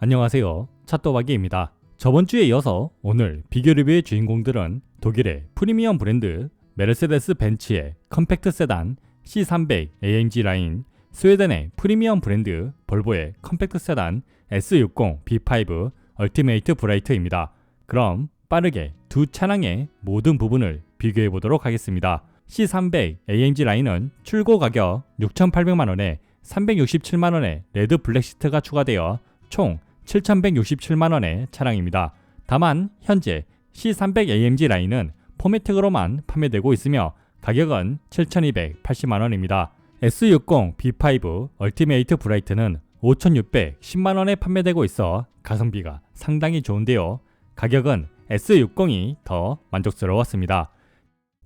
안녕하세요, 찻도박이입니다. 저번주에 이어서 오늘 비교 리뷰의 주인공들은 독일의 프리미엄 브랜드 메르세데스 벤츠의 컴팩트 세단 C300 AMG 라인, 스웨덴의 프리미엄 브랜드 볼보의 컴팩트 세단 S60 B5 얼티메이트 브라이트입니다. 그럼 빠르게 두 차량의 모든 부분을 비교해 보도록 하겠습니다. C300 AMG 라인은 출고 가격 6,800만원에 367만원의 레드 블랙 시트가 추가되어 총 7,167만원의 차량입니다. 다만 현재 C300 AMG 라인은 포매틱으로만 판매되고 있으며 가격은 7,280만원입니다. S60 B5 얼티메이트 브라이트는 5,610만원에 판매되고 있어 가성비가 상당히 좋은데요. 가격은 S60이 더 만족스러웠습니다.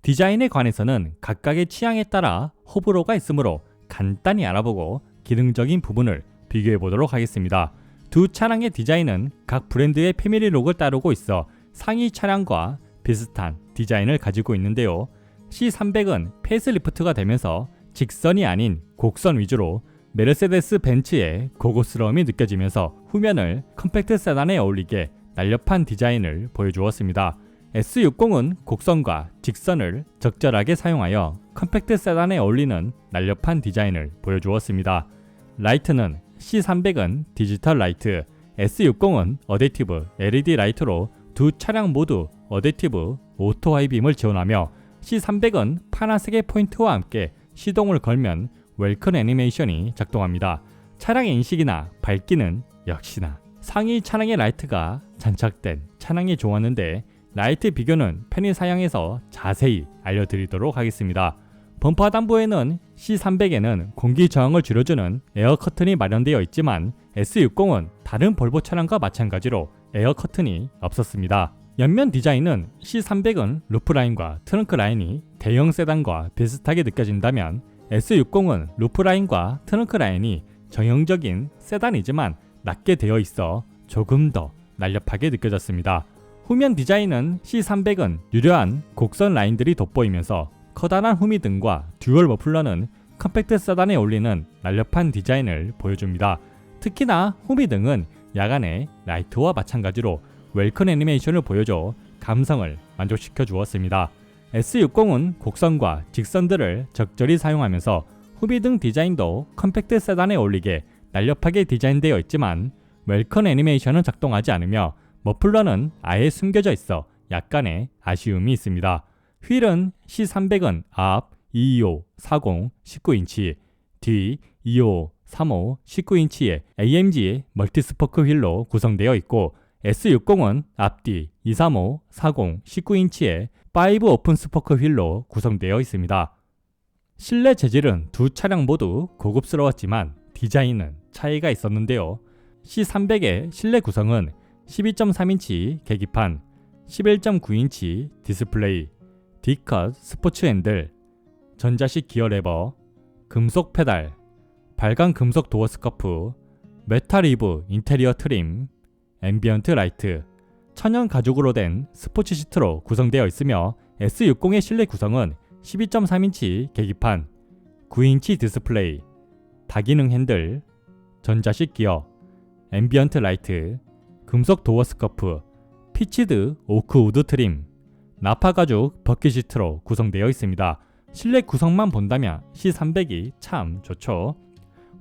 디자인에 관해서는 각각의 취향에 따라 호불호가 있으므로 간단히 알아보고 기능적인 부분을 비교해 보도록 하겠습니다. 두 차량의 디자인은 각 브랜드의 패밀리룩을 따르고 있어 상위 차량과 비슷한 디자인을 가지고 있는데요. C300은 페이스리프트가 되면서 직선이 아닌 곡선 위주로 메르세데스 벤츠의 고급스러움이 느껴지면서 후면을 컴팩트 세단에 어울리게 날렵한 디자인을 보여주었습니다. S60은 곡선과 직선을 적절하게 사용하여 컴팩트 세단에 어울리는 날렵한 디자인을 보여주었습니다. 라이트는 C300은 디지털 라이트, S60은 어댑티브 LED 라이트로 두 차량 모두 어댑티브 오토 하이빔을 지원하며 C300은 파란색의 포인트와 함께 시동을 걸면 웰컴 애니메이션이 작동합니다. 차량의 인식이나 밝기는 역시나 상위 차량의 라이트가 장착된 차량이 좋았는데 라이트 비교는 편의 사양에서 자세히 알려드리도록 하겠습니다. 범퍼 하단부에는 C300에는 공기 저항을 줄여주는 에어 커튼이 마련되어 있지만 S60은 다른 볼보 차량과 마찬가지로 에어 커튼이 없었습니다. 옆면 디자인은 C300은 루프라인과 트렁크 라인이 대형 세단과 비슷하게 느껴진다면 S60은 루프라인과 트렁크 라인이 정형적인 세단이지만 낮게 되어 있어 조금 더 날렵하게 느껴졌습니다. 후면 디자인은 C300은 유려한 곡선 라인들이 돋보이면서 커다란 후미등과 듀얼 머플러는 컴팩트 세단에 어울리는 날렵한 디자인을 보여줍니다. 특히나 후미등은 야간의 라이트와 마찬가지로 웰컴 애니메이션을 보여줘 감성을 만족시켜 주었습니다. S60은 곡선과 직선들을 적절히 사용하면서 후미등 디자인도 컴팩트 세단에 어울리게 날렵하게 디자인되어 있지만 웰컴 애니메이션은 작동하지 않으며 머플러는 아예 숨겨져 있어 약간의 아쉬움이 있습니다. 휠은 C300은 앞 225, 40, 19인치, 뒤 225, 35, 19인치의 AMG 멀티스포크 휠로 구성되어 있고 S60은 앞뒤 235, 40, 19인치의 5 오픈 스포크 휠로 구성되어 있습니다. 실내 재질은 두 차량 모두 고급스러웠지만 디자인은 차이가 있었는데요. C300의 실내 구성은 12.3인치 계기판, 11.9인치 디스플레이, D컷 스포츠 핸들, 전자식 기어 레버, 금속 페달, 발광 금속 도어 스커프, 메탈 리브 인테리어 트림, 앰비언트 라이트, 천연 가죽으로 된 스포츠 시트로 구성되어 있으며 S60의 실내 구성은 12.3인치 계기판, 9인치 디스플레이, 다기능 핸들, 전자식 기어, 앰비언트 라이트, 금속 도어 스커프, 피치드 오크 우드 트림, 나파 가죽 버킷 시트로 구성되어 있습니다. 실내 구성만 본다면 C300이 참 좋죠.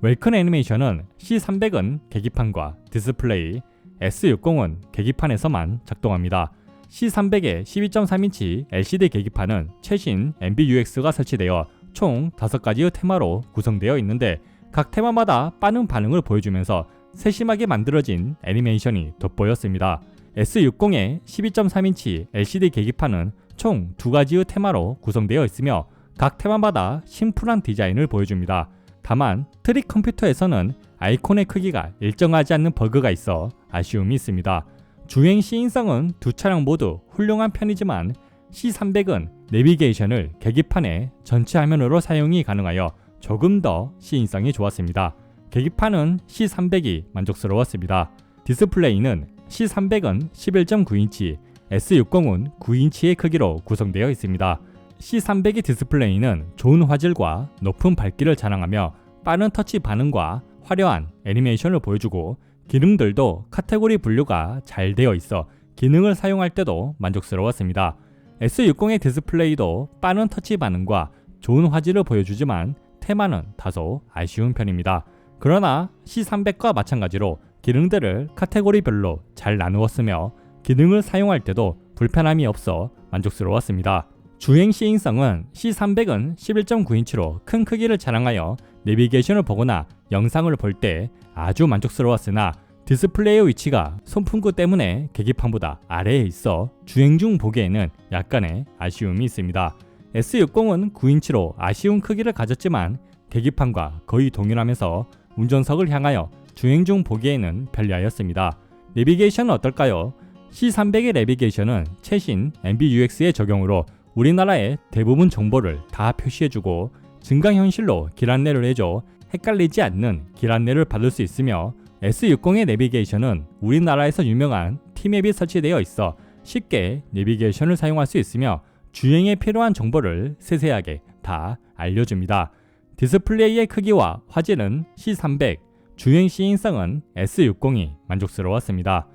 웰컴 애니메이션은 C300은 계기판과 디스플레이, S60은 계기판에서만 작동합니다. C300의 12.3인치 LCD 계기판은 최신 MBUX가 설치되어 총 5가지의 테마로 구성되어 있는데 각 테마마다 빠른 반응을 보여주면서 세심하게 만들어진 애니메이션이 돋보였습니다. S60의 12.3인치 LCD 계기판은 총 2가지의 테마로 구성되어 있으며 각 테마마다 심플한 디자인을 보여줍니다. 다만 트릭 컴퓨터에서는 아이콘의 크기가 일정하지 않는 버그가 있어 아쉬움이 있습니다. 주행 시인성은 두 차량 모두 훌륭한 편이지만 C300은 내비게이션을 계기판의 전체 화면으로 사용이 가능하여 조금 더 시인성이 좋았습니다. 계기판은 C300이 만족스러웠습니다. 디스플레이는 C300은 11.9인치, S60은 9인치의 크기로 구성되어 있습니다. C300의 디스플레이는 좋은 화질과 높은 밝기를 자랑하며 빠른 터치 반응과 화려한 애니메이션을 보여주고 기능들도 카테고리 분류가 잘 되어 있어 기능을 사용할 때도 만족스러웠습니다. S60의 디스플레이도 빠른 터치 반응과 좋은 화질을 보여주지만 테마는 다소 아쉬운 편입니다. 그러나 C300과 마찬가지로 기능들을 카테고리별로 잘 나누었으며 기능을 사용할 때도 불편함이 없어 만족스러웠습니다. 주행 시인성은 C300은 11.9인치로 큰 크기를 자랑하여 내비게이션을 보거나 영상을 볼 때 아주 만족스러웠으나 디스플레이의 위치가 손풍구 때문에 계기판보다 아래에 있어 주행 중 보기에는 약간의 아쉬움이 있습니다. S60은 9인치로 아쉬운 크기를 가졌지만 계기판과 거의 동일하면서 운전석을 향하여 주행 중 보기에는 편리하였습니다. 내비게이션은 어떨까요? C300의 내비게이션은 최신 MBUX의 적용으로 우리나라의 대부분 정보를 다 표시해주고 증강현실로 길 안내를 해줘 헷갈리지 않는 길 안내를 받을 수 있으며 S60의 내비게이션은 우리나라에서 유명한 T맵이 설치되어 있어 쉽게 내비게이션을 사용할 수 있으며 주행에 필요한 정보를 세세하게 다 알려줍니다. 디스플레이의 크기와 화질은 C300, 주행 시인성은 S60이 만족스러웠습니다.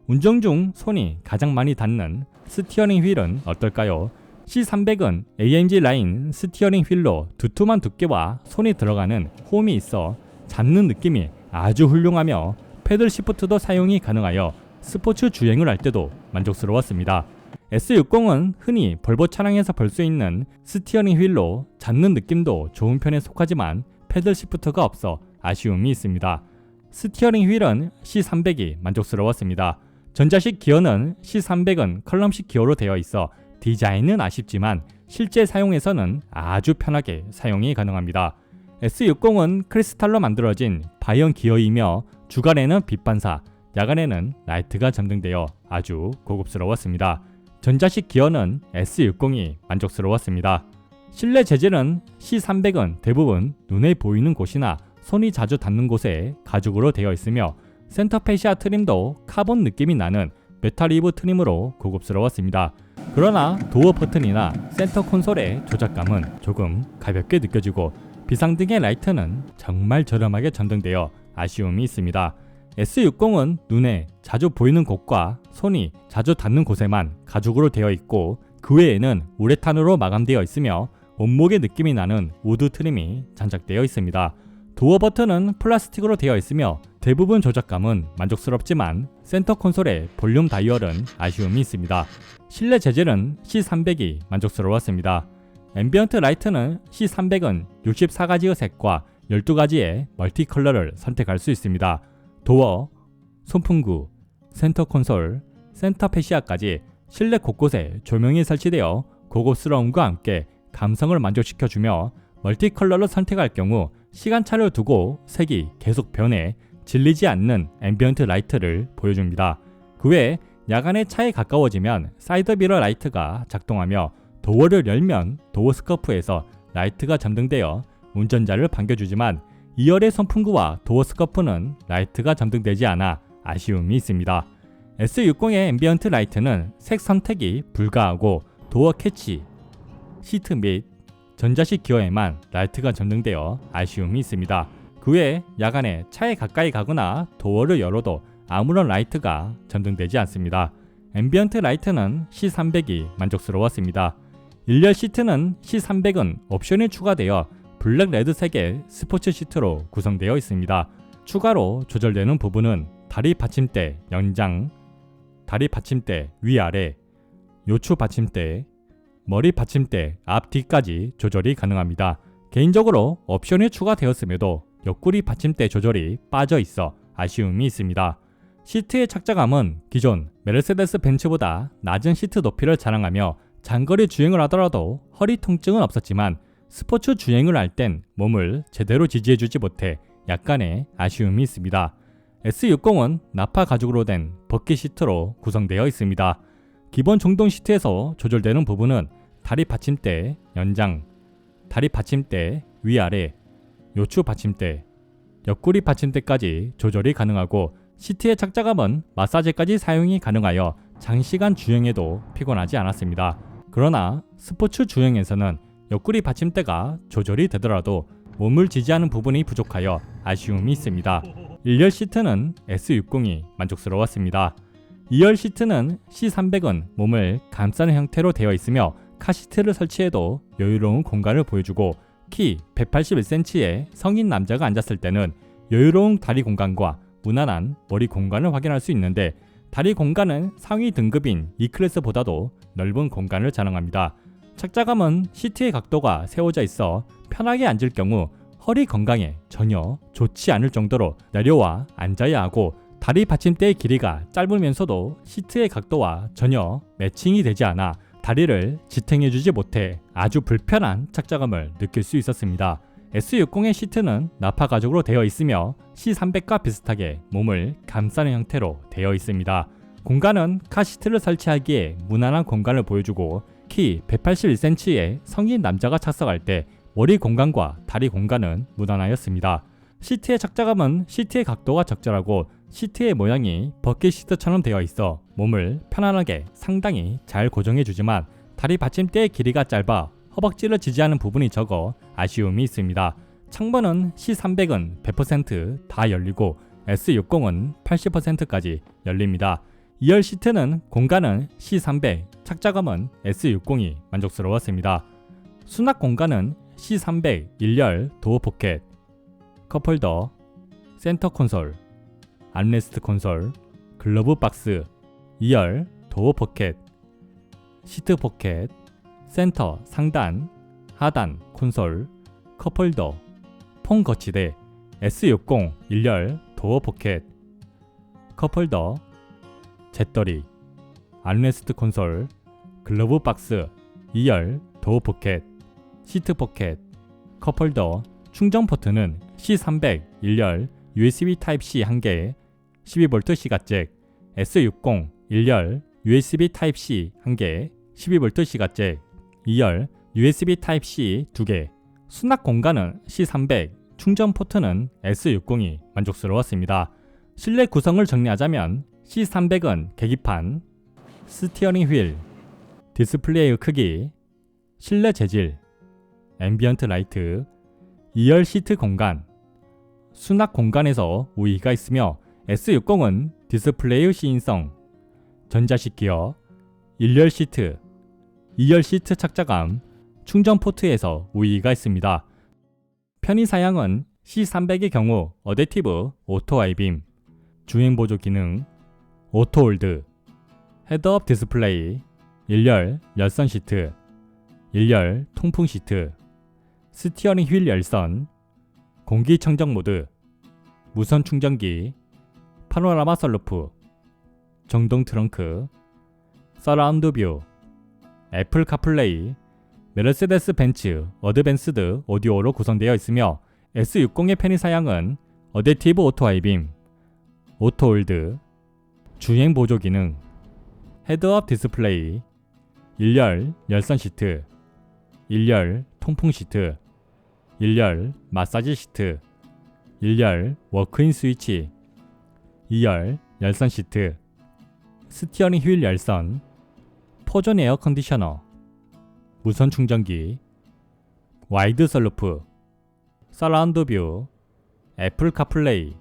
운전 중 손이 가장 많이 닿는 스티어링 휠은 어떨까요? C300은 AMG 라인 스티어링 휠로 두툼한 두께와 손이 들어가는 홈이 있어 잡는 느낌이 아주 훌륭하며 패들 시프트도 사용이 가능하여 스포츠 주행을 할 때도 만족스러웠습니다. S60은 흔히 볼보 차량에서 볼 수 있는 스티어링 휠로 잡는 느낌도 좋은 편에 속하지만 패들 시프트가 없어 아쉬움이 있습니다. 스티어링 휠은 C300이 만족스러웠습니다. 전자식 기어는 C300은 컬럼식 기어로 되어 있어 디자인은 아쉽지만 실제 사용에서는 아주 편하게 사용이 가능합니다. S60은 크리스탈로 만들어진 바이언 기어이며 주간에는 빛 반사, 야간에는 라이트가 점등되어 아주 고급스러웠습니다. 전자식 기어는 S60이 만족스러웠습니다. 실내 재질은 C300은 대부분 눈에 보이는 곳이나 손이 자주 닿는 곳에 가죽으로 되어 있으며 센터 페시아 트림도 카본 느낌이 나는 메탈 리브 트림으로 고급스러웠습니다. 그러나 도어 버튼이나 센터 콘솔의 조작감은 조금 가볍게 느껴지고 비상등의 라이트는 정말 저렴하게 전등되어 아쉬움이 있습니다. S60은 눈에 자주 보이는 곳과 손이 자주 닿는 곳에만 가죽으로 되어 있고 그 외에는 우레탄으로 마감되어 있으며 원목의 느낌이 나는 우드 트림이 장착되어 있습니다. 도어 버튼은 플라스틱으로 되어 있으며 대부분 조작감은 만족스럽지만 센터 콘솔의 볼륨 다이얼은 아쉬움이 있습니다. 실내 재질은 C300이 만족스러웠습니다. 앰비언트 라이트는 C300은 64가지의 색과 12가지의 멀티 컬러를 선택할 수 있습니다. 도어, 손풍구, 센터 콘솔, 센터 페시아까지 실내 곳곳에 조명이 설치되어 고급스러움과 함께 감성을 만족시켜주며 멀티 컬러를 선택할 경우 시간차를 두고 색이 계속 변해 질리지 않는 앰비언트 라이트를 보여줍니다. 그 외에 야간에 차에 가까워지면 사이드 미러 라이트가 작동하며 도어를 열면 도어 스커프에서 라이트가 점등되어 운전자를 반겨주지만 2열의 선풍구와 도어 스커프는 라이트가 점등되지 않아 아쉬움이 있습니다. S60의 앰비언트 라이트는 색 선택이 불가하고 도어 캐치, 시트 및 전자식 기어에만 라이트가 점등되어 아쉬움이 있습니다. 그 외에 야간에 차에 가까이 가거나 도어를 열어도 아무런 라이트가 점등되지 않습니다. 앰비언트 라이트는 C300이 만족스러웠습니다. 1열 시트는 C300은 옵션이 추가되어 블랙 레드색의 스포츠 시트로 구성되어 있습니다. 추가로 조절되는 부분은 다리 받침대 연장, 다리 받침대 위아래, 요추 받침대, 머리 받침대 앞 뒤까지 조절이 가능합니다. 개인적으로 옵션이 추가되었음에도 옆구리 받침대 조절이 빠져 있어 아쉬움이 있습니다. 시트의 착자감은 기존 메르세데스 벤츠보다 낮은 시트 높이를 자랑하며 장거리 주행을 하더라도 허리 통증은 없었지만 스포츠 주행을 할 땐 몸을 제대로 지지해주지 못해 약간의 아쉬움이 있습니다. S60은 나파 가죽으로 된 버킷 시트로 구성되어 있습니다. 기본 종동 시트에서 조절되는 부분은 다리 받침대 연장, 다리 받침대 위아래, 요추 받침대, 옆구리 받침대까지 조절이 가능하고 시트의 착자감은 마사지까지 사용이 가능하여 장시간 주행에도 피곤하지 않았습니다. 그러나 스포츠 주행에서는 옆구리 받침대가 조절이 되더라도 몸을 지지하는 부분이 부족하여 아쉬움이 있습니다. 1열 시트는 S60이 만족스러웠습니다. 2열 시트는 C300은 몸을 감싸는 형태로 되어 있으며 카시트를 설치해도 여유로운 공간을 보여주고 키 181cm의 성인 남자가 앉았을 때는 여유로운 다리 공간과 무난한 머리 공간을 확인할 수 있는데 다리 공간은 상위 등급인 E클래스보다도 넓은 공간을 자랑합니다. 착자감은 시트의 각도가 세워져 있어 편하게 앉을 경우 허리 건강에 전혀 좋지 않을 정도로 내려와 앉아야 하고 다리 받침대의 길이가 짧으면서도 시트의 각도와 전혀 매칭이 되지 않아 다리를 지탱해주지 못해 아주 불편한 착자감을 느낄 수 있었습니다. S60의 시트는 나파 가죽으로 되어 있으며 C300과 비슷하게 몸을 감싸는 형태로 되어 있습니다. 공간은 카시트를 설치하기에 무난한 공간을 보여주고 키 181cm의 성인 남자가 착석할 때 머리 공간과 다리 공간은 무난하였습니다. 시트의 착자감은 시트의 각도가 적절하고 시트의 모양이 버킷 시트처럼 되어 있어 몸을 편안하게 상당히 잘 고정해주지만 다리 받침대의 길이가 짧아 허벅지를 지지하는 부분이 적어 아쉬움이 있습니다. 창문은 C300은 100% 다 열리고 S60은 80%까지 열립니다. 2열 시트는 공간은 C300, 착자감은 S60이 만족스러웠습니다. 수납 공간은 C300 1열 도어 포켓, 컵홀더, 센터 콘솔, 암레스트 콘솔, 글러브 박스, 2열 도어 포켓, 시트 포켓, 센터 상단, 하단 콘솔, 컵홀더, 폰 거치대, S60 1열 도어 포켓, 컵홀더, 잿더리, 암레스트 콘솔, 글러브 박스, 2열 도어 포켓, 시트 포켓, 컵홀더, 충전 포트는 C300 1열 USB Type-C 1개, 12V C가잭, S60 1열 USB Type-C 1개, 12V C가잭, 2열 USB Type-C 2개. 수납 공간은 C300, 충전 포트는 S60이 만족스러웠습니다. 실내 구성을 정리하자면 C300은 계기판, 스티어링 휠, 디스플레이의 크기, 실내 재질, 앰비언트 라이트, 2열 시트 공간, 수납 공간에서 우위가 있으며 S60은 디스플레이의 시인성, 전자식 기어, 1열 시트, 2열 시트 착자감, 충전 포트에서 우위가 있습니다. 편의 사양은 C300의 경우 어댑티브 오토 아이빔, 주행 보조 기능, 오토 홀드, 헤드업 디스플레이, 1열 열선 시트, 1열 통풍 시트, 스티어링 휠 열선, 공기청정 모드, 무선 충전기, 파노라마 선루프, 정동 트렁크, 서라운드 뷰, 애플 카플레이, 메르세데스 벤츠 어드밴스드 오디오로 구성되어 있으며 S60의 편의 사양은 어댑티브 오토 아이빔, 오토 홀드, 주행 보조 기능, 헤드업 디스플레이, 1열 열선 시트, 1열 통풍 시트, 1열 마사지 시트, 1열 워크인 스위치, 2열 열선 시트, 스티어링 휠 열선, 포존 에어 컨디셔너, 무선 충전기, 와이드 선루프, 서라운드 뷰, 애플 카플레이,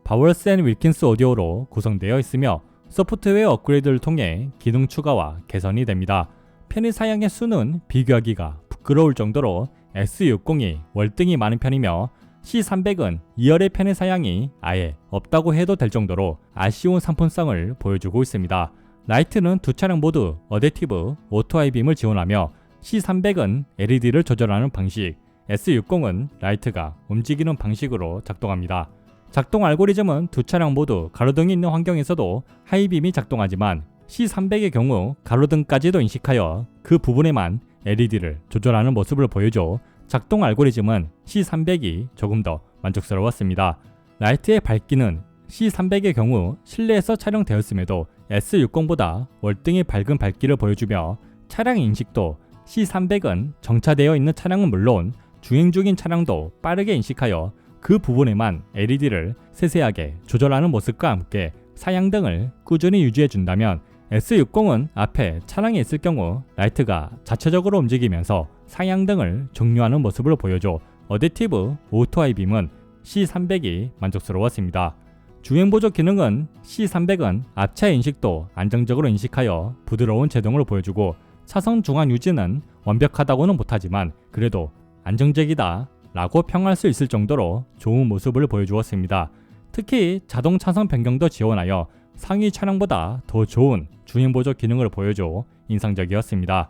바월스 앤 윌킨스 오디오로 구성되어 있으며 소프트웨어 업그레이드를 통해 기능 추가와 개선이 됩니다. 편의 사양의 수는 비교하기가 부끄러울 정도로 S60이 월등히 많은 편이며 C300은 2열의 편의 사양이 아예 없다고 해도 될 정도로 아쉬운 상품성을 보여주고 있습니다. 라이트는 두 차량 모두 어댑티브 오토 아이빔을 지원하며 C300은 LED를 조절하는 방식, S60은 라이트가 움직이는 방식으로 작동합니다. 작동 알고리즘은 두 차량 모두 가로등이 있는 환경에서도 하이빔이 작동하지만 C300의 경우 가로등까지도 인식하여 그 부분에만 LED를 조절하는 모습을 보여줘 작동 알고리즘은 C300이 조금 더 만족스러웠습니다. 라이트의 밝기는 C300의 경우 실내에서 촬영되었음에도 S60보다 월등히 밝은 밝기를 보여주며 차량 인식도 C300은 정차되어 있는 차량은 물론 주행 중인 차량도 빠르게 인식하여 그 부분에만 LED를 세세하게 조절하는 모습과 함께 사양등을 꾸준히 유지해준다면 S60은 앞에 차량이 있을 경우 라이트가 자체적으로 움직이면서 사양등을 종료하는 모습을 보여줘 어댑티브 오토 아이빔은 C300이 만족스러웠습니다. 주행보조 기능은 C300은 앞차 인식도 안정적으로 인식하여 부드러운 제동을 보여주고 차선 중앙 유지는 완벽하다고는 못하지만 그래도 안정적이다 라고 평할 수 있을 정도로 좋은 모습을 보여주었습니다. 특히 자동 차선 변경도 지원하여 상위 차량보다 더 좋은 주행보조 기능을 보여줘 인상적이었습니다.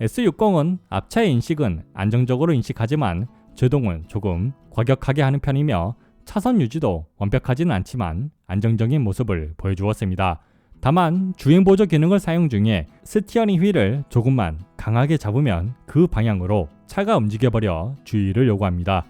S60은 앞차의 인식은 안정적으로 인식하지만 제동은 조금 과격하게 하는 편이며 차선 유지도 완벽하지는 않지만 안정적인 모습을 보여주었습니다. 다만 주행보조 기능을 사용 중에 스티어링 휠을 조금만 강하게 잡으면 그 방향으로 차가 움직여버려 주의를 요구합니다.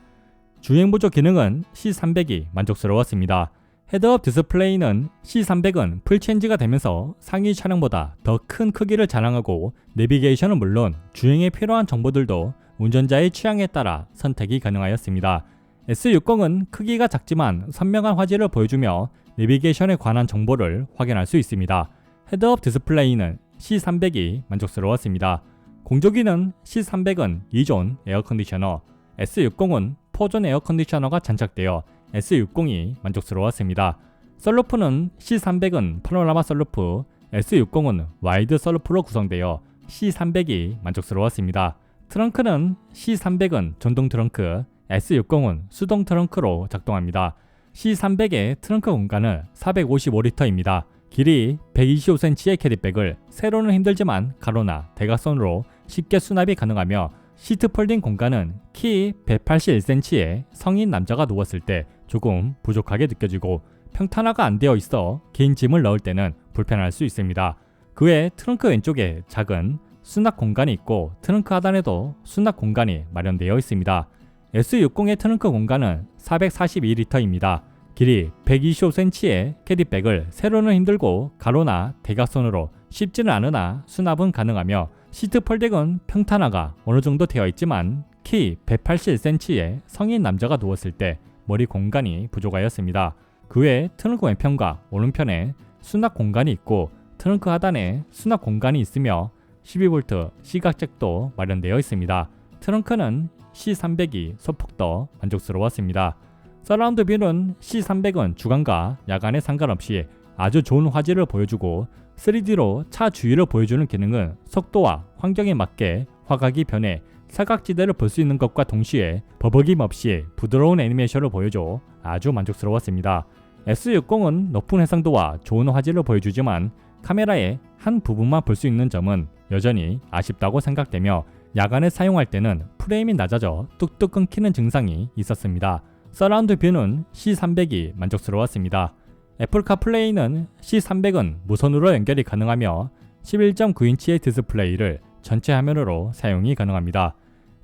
주행보조 기능은 C300이 만족스러웠습니다. 헤드업 디스플레이는 C300은 풀체인지가 되면서 상위 차량보다 더 큰 크기를 자랑하고 내비게이션은 물론 주행에 필요한 정보들도 운전자의 취향에 따라 선택이 가능하였습니다. S60은 크기가 작지만 선명한 화질을 보여주며 내비게이션에 관한 정보를 확인할 수 있습니다. 헤드업 디스플레이는 C300이 만족스러웠습니다. 공조기는 C300은 2존 에어컨디셔너, S60은 4존 에어컨디셔너가 장착되어 S60이 만족스러웠습니다. 썬루프는 C300은 파노라마 썬루프, S60은 와이드 썬루프로 구성되어 C300이 만족스러웠습니다. 트렁크는 C300은 전동 트렁크, S60은 수동 트렁크로 작동합니다. C300의 트렁크 공간은 455리터입니다. 길이 125cm의 캐리백을 세로는 힘들지만 가로나 대각선으로 쉽게 수납이 가능하며 시트 폴딩 공간은 키 181cm의 성인 남자가 누웠을 때 조금 부족하게 느껴지고 평탄화가 안 되어 있어 개인 짐을 넣을 때는 불편할 수 있습니다. 그 외 트렁크 왼쪽에 작은 수납 공간이 있고 트렁크 하단에도 수납 공간이 마련되어 있습니다. S60의 트렁크 공간은 442리터입니다. 길이 125cm의 캐디백을 세로는 힘들고 가로나 대각선으로 쉽지는 않으나 수납은 가능하며 시트 폴딩은 평탄화가 어느 정도 되어 있지만 키 181cm의 성인 남자가 누웠을 때 머리 공간이 부족하였습니다. 그 외 트렁크 왼편과 오른편에 수납 공간이 있고 트렁크 하단에 수납 공간이 있으며 12V 시각잭도 마련되어 있습니다. 트렁크는 C300이 소폭 더 만족스러웠습니다. 서라운드 뷰는 C300은 주간과 야간에 상관없이 아주 좋은 화질을 보여주고 3D로 차 주위를 보여주는 기능은 속도와 환경에 맞게 화각이 변해 사각지대를 볼 수 있는 것과 동시에 버벅임 없이 부드러운 애니메이션을 보여줘 아주 만족스러웠습니다. S60은 높은 해상도와 좋은 화질을 보여주지만 카메라의 한 부분만 볼 수 있는 점은 여전히 아쉽다고 생각되며 야간에 사용할 때는 프레임이 낮아져 뚝뚝 끊기는 증상이 있었습니다. 서라운드 뷰는 C300이 만족스러웠습니다. 애플 카플레이는 C300은 무선으로 연결이 가능하며 11.9인치의 디스플레이를 전체 화면으로 사용이 가능합니다.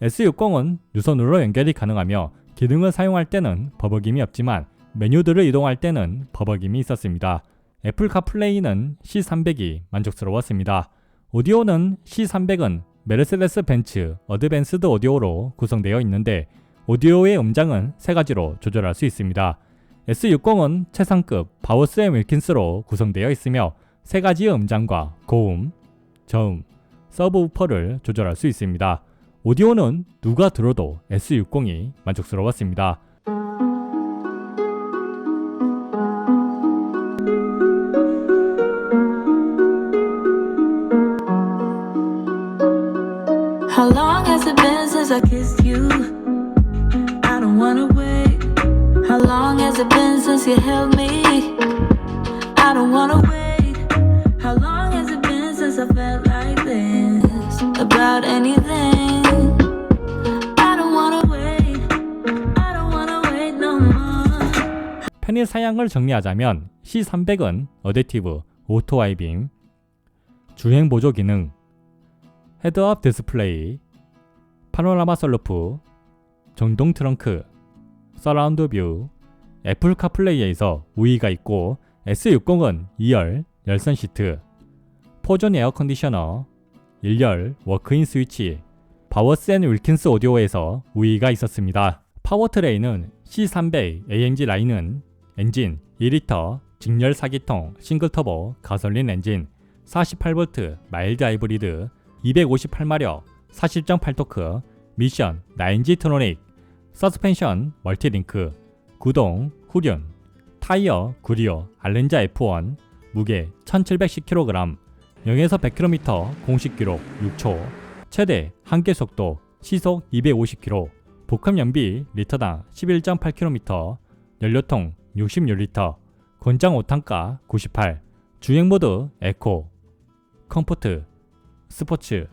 S60은 유선으로 연결이 가능하며 기능을 사용할 때는 버벅임이 없지만 메뉴들을 이동할 때는 버벅임이 있었습니다. 애플 카플레이는 C300이 만족스러웠습니다. 오디오는 C300은 메르세데스 벤츠 어드밴스드 오디오로 구성되어 있는데 오디오의 음장은 3가지로 조절할 수 있습니다. S60은 최상급 바우스 & 윌킨스로 구성되어 있으며 3가지의 음장과 고음, 저음, 서브우퍼를 조절할 수 있습니다. 오디오는 누가 들어도 S60이 만족스러웠습니다. How long has it been since I kissed you? I don't wanna wait. How long has it been since you held me? I don't wanna wait. How long has it been since I felt like this about anything? I don't wanna wait. I don't wanna wait no more. 편의 사양을 정리하자면 C300은 어댑티브, 오토 하이빔, 주행 보조 기능, 헤드업 디스플레이, 파노라마 썬루프, 전동 트렁크, 서라운드 뷰, 애플 카플레이에서 우위가 있고 S60은 2열 열선 시트, 4존 에어 컨디셔너, 1열 워크인 스위치, 바워스 앤 윌킨스 오디오에서 우위가 있었습니다. 파워트레인은 C300 AMG 라인은 엔진 2리터 직렬 4기통 싱글 터보 가솔린 엔진, 48V 마일드 하이브리드, 258마력, 40.8토크, 미션 9G 트로닉, 서스펜션 멀티링크, 구동, 후륜, 타이어 구리오 알렌자 F1 무게 1710kg 0에서 100km 공식 기록 6초 최대 한계 속도 시속 250km 복합 연비 리터당 11.8km 연료통 66리터 권장 5탄가 98 주행 모드 에코 컴포트 스포츠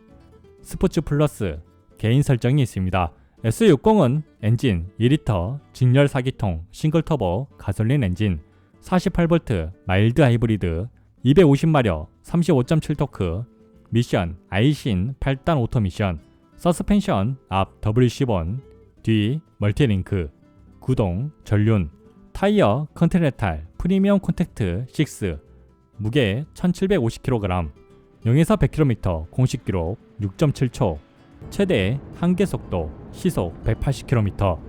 스포츠 플러스 개인 설정이 있습니다. S60은 엔진 2리터 직렬 4기통 싱글 터보 가솔린 엔진 48V 마일드 하이브리드 250마력 35.7토크 미션 아이신 8단 오토 미션 서스펜션 앞 WC1 뒤 멀티링크 구동 전륜 타이어 컨티넨탈 프리미엄 콘택트 6 무게 1750kg 0에서 100km 공식 기록 6.7초 최대 한계 속도 시속 180km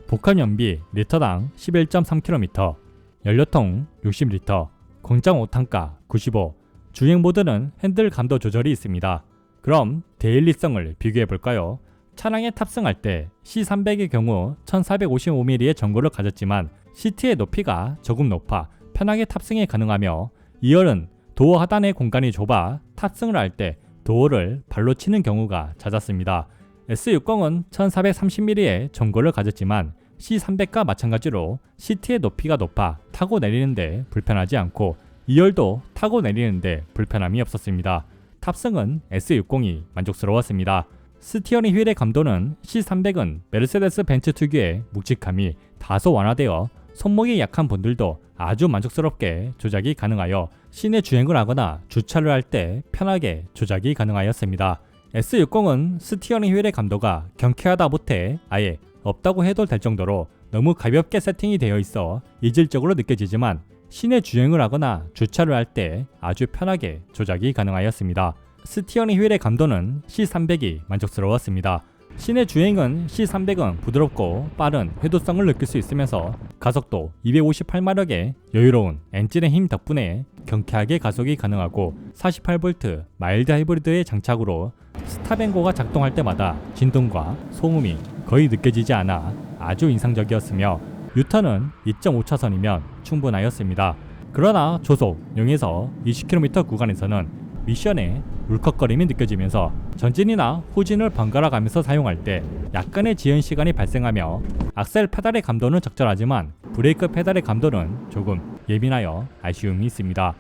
복합 연비 리터당 11.3km 연료통 60리터 공장 5탄가 95 주행 모드는 핸들 감도 조절이 있습니다. 그럼 데일리성을 비교해 볼까요? 차량에 탑승할 때 C300의 경우 1455mm의 전고를 가졌지만 시트의 높이가 조금 높아 편하게 탑승이 가능하며 2열은 도어 하단의 공간이 좁아 탑승을 할 때 도어를 발로 치는 경우가 잦았습니다. S60은 1430mm의 전고를 가졌지만 C300과 마찬가지로 시트의 높이가 높아 타고 내리는데 불편하지 않고 2열도 타고 내리는데 불편함이 없었습니다. 탑승은 S60이 만족스러웠습니다. 스티어링 휠의 감도는 C300은 메르세데스 벤츠 특유의 묵직함이 다소 완화되어 손목이 약한 분들도 아주 만족스럽게 조작이 가능하여 시내 주행을 하거나 주차를 할 때 편하게 조작이 가능하였습니다. S60은 스티어링 휠의 감도가 경쾌하다 못해 아예 없다고 해도 될 정도로 너무 가볍게 세팅이 되어 있어 이질적으로 느껴지지만 시내 주행을 하거나 주차를 할 때 아주 편하게 조작이 가능하였습니다. 스티어링 휠의 감도는 C300이 만족스러웠습니다. 시내 주행은 C300은 부드럽고 빠른 회도성을 느낄 수 있으면서 가속도 258마력의 여유로운 엔진의 힘 덕분에 경쾌하게 가속이 가능하고 48V 마일드 하이브리드의 장착으로 스탑앤고가 작동할 때마다 진동과 소음이 거의 느껴지지 않아 아주 인상적이었으며 유턴은 2.5차선이면 충분하였습니다. 그러나 조속 0에서 20km 구간에서는 미션에 울컥거림이 느껴지면서 전진이나 후진을 번갈아 가면서 사용할 때 약간의 지연 시간이 발생하며 악셀 페달의 감도는 적절하지만 브레이크 페달의 감도는 조금 예민하여 아쉬움이 있습니다.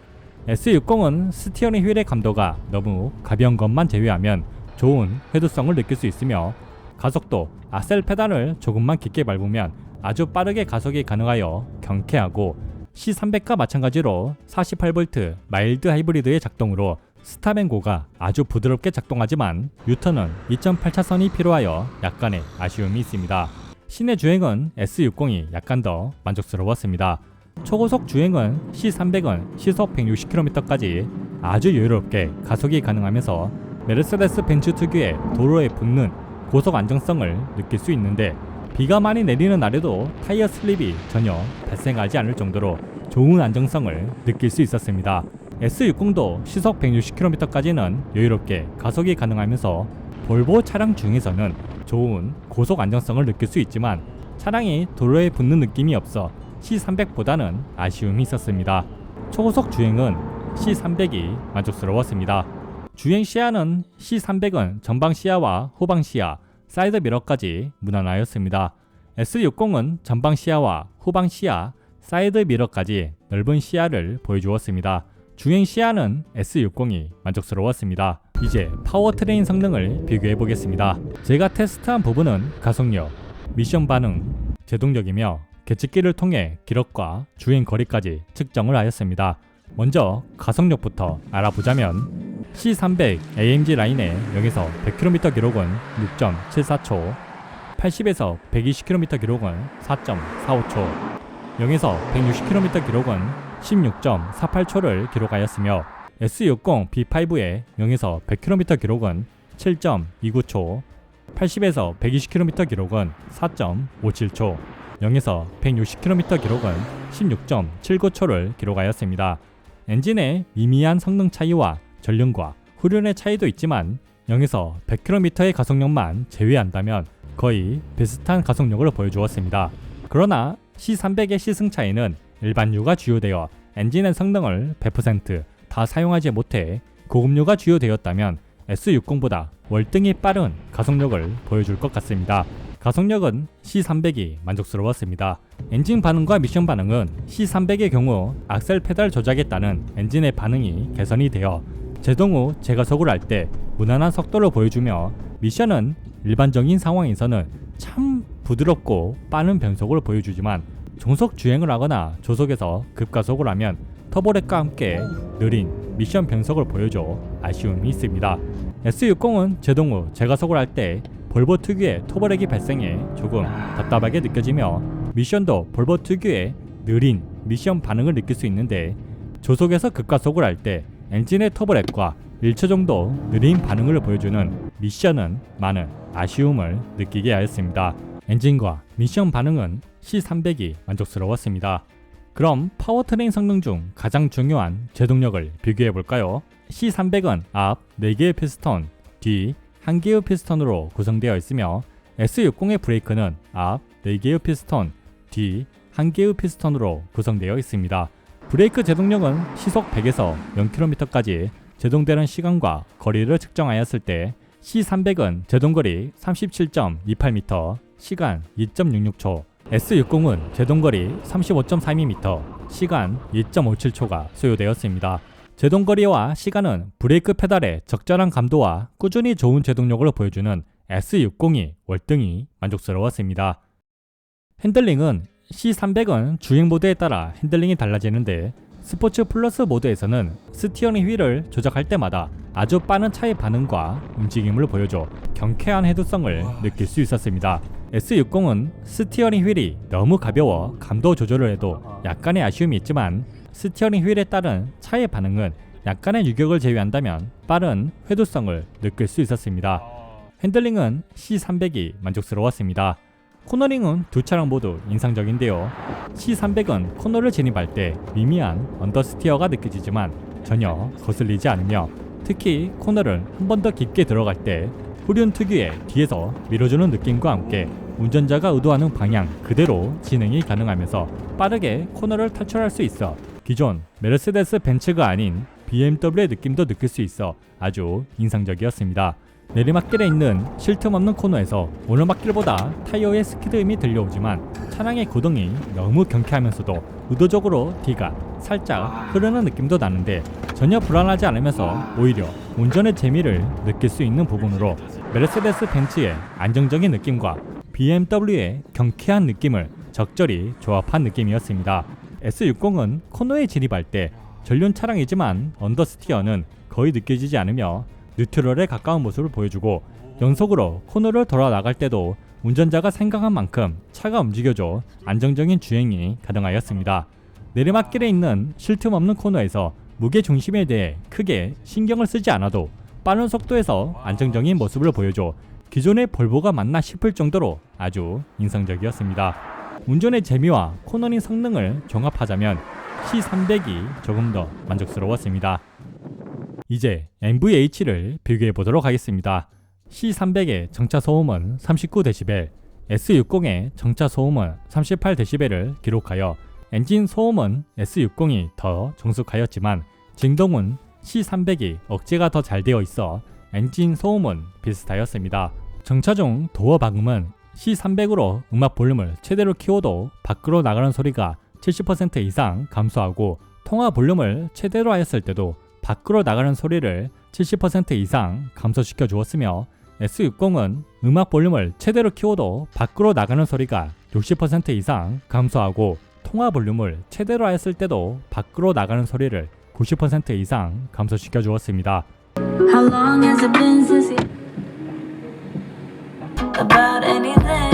S60은 스티어링 휠의 감도가 너무 가벼운 것만 제외하면 좋은 회도성을 느낄 수 있으며 가속도 악셀 페달을 조금만 깊게 밟으면 아주 빠르게 가속이 가능하여 경쾌하고 C300과 마찬가지로 48V 마일드 하이브리드의 작동으로 스탑앤고가 아주 부드럽게 작동하지만 유턴은 2.8차선이 필요하여 약간의 아쉬움이 있습니다. 시내 주행은 S60이 약간 더 만족스러웠습니다. 초고속 주행은 C300은 시속 160km까지 아주 여유롭게 가속이 가능하면서 메르세데스 벤츠 특유의 도로에 붙는 고속 안정성을 느낄 수 있는데 비가 많이 내리는 날에도 타이어 슬립이 전혀 발생하지 않을 정도로 좋은 안정성을 느낄 수 있었습니다. S60도 시속 160km까지는 여유롭게 가속이 가능하면서 볼보 차량 중에서는 좋은 고속 안정성을 느낄 수 있지만 차량이 도로에 붙는 느낌이 없어 C300보다는 아쉬움이 있었습니다. 초고속 주행은 C300이 만족스러웠습니다. 주행 시야는 C300은 전방 시야와 후방 시야, 사이드 미러까지 무난하였습니다. S60은 전방 시야와 후방 시야, 사이드 미러까지 넓은 시야를 보여주었습니다. 주행 시야는 S60이 만족스러웠습니다. 이제 파워트레인 성능을 비교해 보겠습니다. 제가 테스트한 부분은 가속력, 미션 반응, 제동력이며 계측기를 통해 기록과 주행 거리까지 측정을 하였습니다. 먼저 가속력부터 알아보자면 C300 AMG 라인의 0에서 100km 기록은 6.74초, 80에서 120km 기록은 4.45초, 0에서 160km 기록은 16.48초를 기록하였으며 S60 B5의 0에서 100km 기록은 7.29초, 80에서 120km 기록은 4.57초, 0에서 160km 기록은 16.79초를 기록하였습니다. 엔진의 미미한 성능 차이와 전륜과 후륜의 차이도 있지만 0에서 100km의 가속력만 제외한다면 거의 비슷한 가속력을 보여주었습니다. 그러나 C300의 시승 차이는 일반유가 주요되어 엔진의 성능을 100% 다 사용하지 못해 고급유가 주요되었다면 S60보다 월등히 빠른 가속력을 보여줄 것 같습니다. 가속력은 C300이 만족스러웠습니다. 엔진 반응과 미션 반응은 C300의 경우 악셀 페달 조작에 따른 엔진의 반응이 개선이 되어 제동 후 제가속을 할 때 무난한 속도를 보여주며 미션은 일반적인 상황에서는 참 부드럽고 빠른 변속을 보여주지만 종속 주행을 하거나 조속에서 급가속을 하면 터보렉과 함께 느린 미션 변속을 보여줘 아쉬움이 있습니다. S60은 제동 후 제가속을 할 때 볼보 특유의 터보렉이 발생해 조금 답답하게 느껴지며 미션도 볼보 특유의 느린 미션 반응을 느낄 수 있는데 조속에서 급가속을 할 때 엔진의 터보렉과 1초 정도 느린 반응을 보여주는 미션은 많은 아쉬움을 느끼게 하였습니다. 엔진과 미션 반응은 C300이 만족스러웠습니다. 그럼 파워트레인 성능 중 가장 중요한 제동력을 비교해 볼까요? C300은 앞 4개의 피스톤, 뒤 1개의 피스톤으로 구성되어 있으며 S60의 브레이크는 앞 4개의 피스톤, 뒤 1개의 피스톤으로 구성되어 있습니다. 브레이크 제동력은 시속 100에서 0km까지 제동되는 시간과 거리를 측정하였을 때 C300은 제동거리 37.28m, 시간 2.66초, S60은 제동거리 35.32m, 시간 2.57초가 소요되었습니다. 제동거리와 시간은 브레이크 페달의 적절한 감도와 꾸준히 좋은 제동력을 보여주는 S60이 월등히 만족스러웠습니다. 핸들링은 C300은 주행 모드에 따라 핸들링이 달라지는데 스포츠 플러스 모드에서는 스티어링 휠을 조작할 때마다 아주 빠른 차의 반응과 움직임을 보여줘 경쾌한 헤드성을 느낄 수 있었습니다. S60은 스티어링 휠이 너무 가벼워 감도 조절을 해도 약간의 아쉬움이 있지만 스티어링 휠에 따른 차의 반응은 약간의 유격을 제외한다면 빠른 회두성을 느낄 수 있었습니다. 핸들링은 C300이 만족스러웠습니다. 코너링은 두 차량 모두 인상적인데요. C300은 코너를 진입할 때 미미한 언더스티어가 느껴지지만 전혀 거슬리지 않으며 특히 코너를 한 번 더 깊게 들어갈 때 후륜 특유의 뒤에서 밀어주는 느낌과 함께 운전자가 의도하는 방향 그대로 진행이 가능하면서 빠르게 코너를 탈출할 수 있어 기존 메르세데스 벤츠가 아닌 BMW의 느낌도 느낄 수 있어 아주 인상적이었습니다. 내리막길에 있는 쉴 틈 없는 코너에서 오르막길보다 타이어의 스키드음이 들려오지만 차량의 구동이 너무 경쾌하면서도 의도적으로 뒤가 살짝 흐르는 느낌도 나는데 전혀 불안하지 않으면서 오히려 운전의 재미를 느낄 수 있는 부분으로 메르세데스 벤츠의 안정적인 느낌과 BMW의 경쾌한 느낌을 적절히 조합한 느낌이었습니다. S60은 코너에 진입할 때 전륜 차량이지만 언더스티어는 거의 느껴지지 않으며 뉴트럴에 가까운 모습을 보여주고 연속으로 코너를 돌아 나갈 때도 운전자가 생각한 만큼 차가 움직여줘 안정적인 주행이 가능하였습니다. 내리막길에 있는 쉴 틈 없는 코너에서 무게 중심에 대해 크게 신경을 쓰지 않아도 빠른 속도에서 안정적인 모습을 보여줘 기존의 볼보가 맞나 싶을 정도로 아주 인상적이었습니다. 운전의 재미와 코너링 성능을 종합하자면 C300이 조금 더 만족스러웠습니다. 이제 MVH를 비교해 보도록 하겠습니다. C300의 정차 소음은 39dB, S60의 정차 소음은 38dB를 기록하여 엔진 소음은 S60이 더 정숙하였지만 진동은 C300이 억제가 더 잘 되어 있어 엔진 소음은 비슷하였습니다. 정차 중 도어 방음은 C300으로 음악 볼륨을 최대로 키워도 밖으로 나가는 소리가 70% 이상 감소하고 통화 볼륨을 최대로 하였을 때도 밖으로 나가는 소리를 70% 이상 감소시켜 주었으며 S60은 음악 볼륨을 최대로 키워도 밖으로 나가는 소리가 60% 이상 감소하고 통화 볼륨을 최대로 하였을 때도 밖으로 나가는 소리를 90% 이상 감소시켜 주었습니다. How long has it been since you about anything?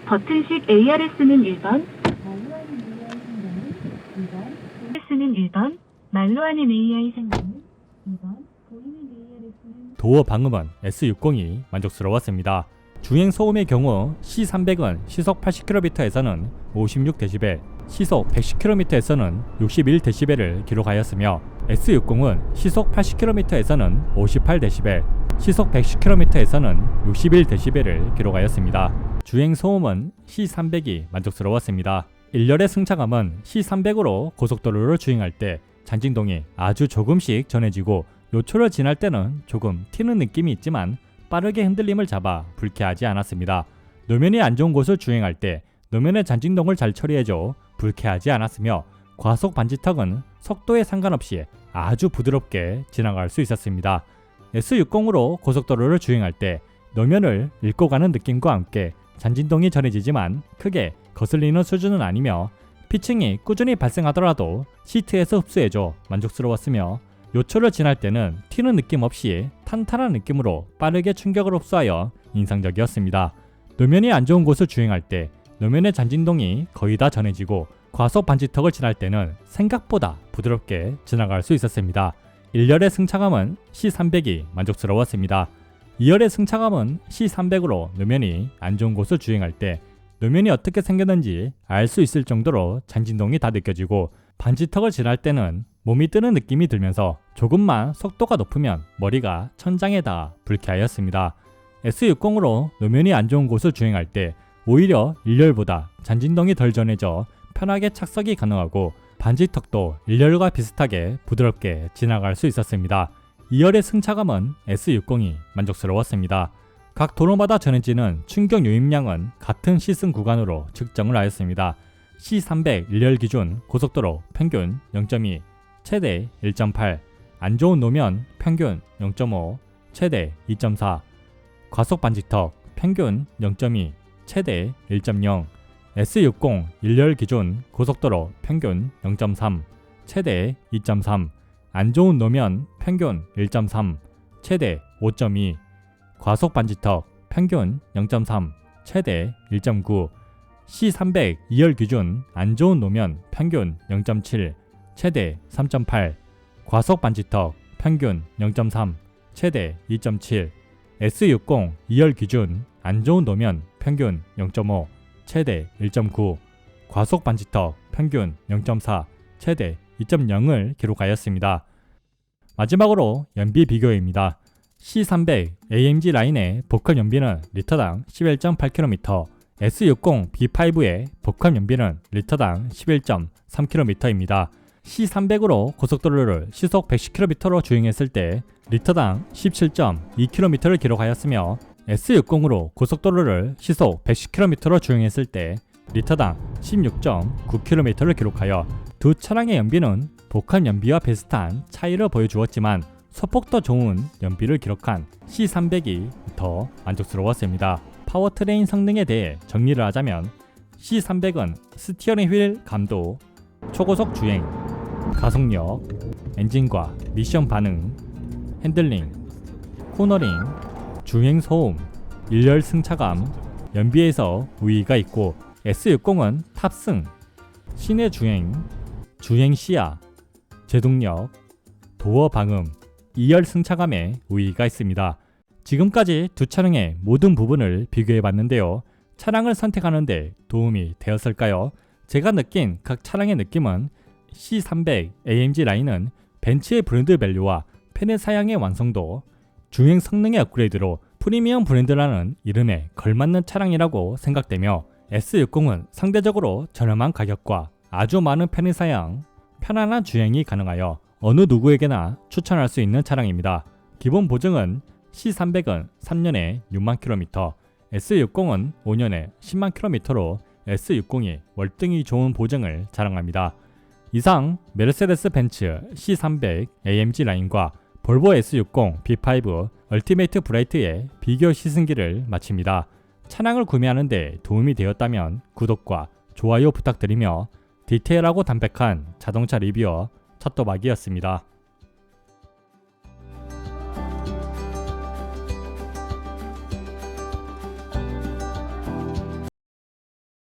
버튼식 ARS는 1번, ARS는 1번, 말로 하는 AI 상담은 2번, 보이는 ARS는 도어 방음은 S60이 만족스러웠습니다. 주행 소음의 경우 C300은 시속 80km에서는 56dB, 시속 110km에서는 61dB를 기록하였으며 S60은 시속 80km에서는 58dB, 시속 110km에서는 61dB를 기록하였습니다. 주행 소음은 C300이 만족스러웠습니다. 1열의 승차감은 C300으로 고속도로를 주행할 때 잔진동이 아주 조금씩 전해지고 요초를 지날 때는 조금 튀는 느낌이 있지만 빠르게 흔들림을 잡아 불쾌하지 않았습니다. 노면이 안 좋은 곳을 주행할 때 노면의 잔진동을 잘 처리해줘 불쾌하지 않았으며 과속 반지턱은 속도에 상관없이 아주 부드럽게 지나갈 수 있었습니다. S60으로 고속도로를 주행할 때 노면을 읽고 가는 느낌과 함께 잔진동이 전해지지만 크게 거슬리는 수준은 아니며 피칭이 꾸준히 발생하더라도 시트에서 흡수해줘 만족스러웠으며 요초를 지날 때는 튀는 느낌 없이 탄탄한 느낌으로 빠르게 충격을 흡수하여 인상적이었습니다. 노면이 안 좋은 곳을 주행할 때 노면의 잔진동이 거의 다 전해지고 과속 반지턱을 지날 때는 생각보다 부드럽게 지나갈 수 있었습니다. 1열의 승차감은 C300이 만족스러웠습니다. 2열의 승차감은 C300으로 노면이 안 좋은 곳을 주행할 때 노면이 어떻게 생겼는지 알 수 있을 정도로 잔진동이 다 느껴지고 반지턱을 지날 때는 몸이 뜨는 느낌이 들면서 조금만 속도가 높으면 머리가 천장에 닿아 불쾌하였습니다. S60으로 노면이 안 좋은 곳을 주행할 때 오히려 1열보다 잔진동이 덜 전해져 편하게 착석이 가능하고 반지턱도 1열과 비슷하게 부드럽게 지나갈 수 있었습니다. 2열의 승차감은 S60이 만족스러웠습니다. 각 도로마다 전해지는 충격 유입량은 같은 시승 구간으로 측정을 하였습니다. C300 1열 기준 고속도로 평균 0.2, 최대 1.8, 안 좋은 노면 평균 0.5, 최대 2.4, 과속 반지턱 평균 0.2, 최대 1.0, S60 1열 기준 고속도로 평균 0.3, 최대 2.3, 안 좋은 노면 평균 1.3, 최대 5.2, 과속 반지턱 평균 0.3, 최대 1.9, C300 2열 기준 안 좋은 노면 평균 0.7, 최대 3.8, 과속 반지턱 평균 0.3, 최대 2.7, S60 2열 기준 안 좋은 노면 평균 0.5, 최대 1.9, 과속 반지턱 평균 0.4, 최대 2.0을 기록하였습니다. 마지막으로 연비 비교입니다. C300 AMG 라인의 복합 연비는 리터당 11.8km, S60 B5의 복합 연비는 리터당 11.3km입니다. C300으로 고속도로를 시속 110km로 주행했을 때 리터당 17.2km를 기록하였으며 S60으로 고속도로를 시속 110km로 주행했을 때 리터당 16.9km를 기록하여 두 차량의 연비는 복합 연비와 비슷한 차이를 보여주었지만 소폭 더 좋은 연비를 기록한 C300이 더 만족스러웠습니다. 파워트레인 성능에 대해 정리를 하자면 C300은 스티어링 휠 감도, 초고속 주행, 가속력, 엔진과 미션 반응, 핸들링, 코너링, 주행 소음, 1열 승차감, 연비에서 우위가 있고 S60은 탑승, 시내 주행, 주행 시야, 제동력, 도어 방음, 2열 승차감에 우위가 있습니다. 지금까지 두 차량의 모든 부분을 비교해 봤는데요. 차량을 선택하는데 도움이 되었을까요? 제가 느낀 각 차량의 느낌은 C300 AMG 라인은 벤츠의 브랜드 밸류와 펜의 사양의 완성도, 주행 성능의 업그레이드로 프리미엄 브랜드라는 이름에 걸맞는 차량이라고 생각되며 S60은 상대적으로 저렴한 가격과 아주 많은 편의 사양, 편안한 주행이 가능하여 어느 누구에게나 추천할 수 있는 차량입니다. 기본 보증은 C300은 3년에 6만 km, S60은 5년에 10만 km로 S60이 월등히 좋은 보증을 자랑합니다. 이상 메르세데스 벤츠 C300 AMG 라인과 볼보 S60 B5 얼티메이트 브라이트의 비교 시승기를 마칩니다. 차량을 구매하는데 도움이 되었다면 구독과 좋아요 부탁드리며 디테일하고 담백한 자동차 리뷰어 찻도박이었습니다.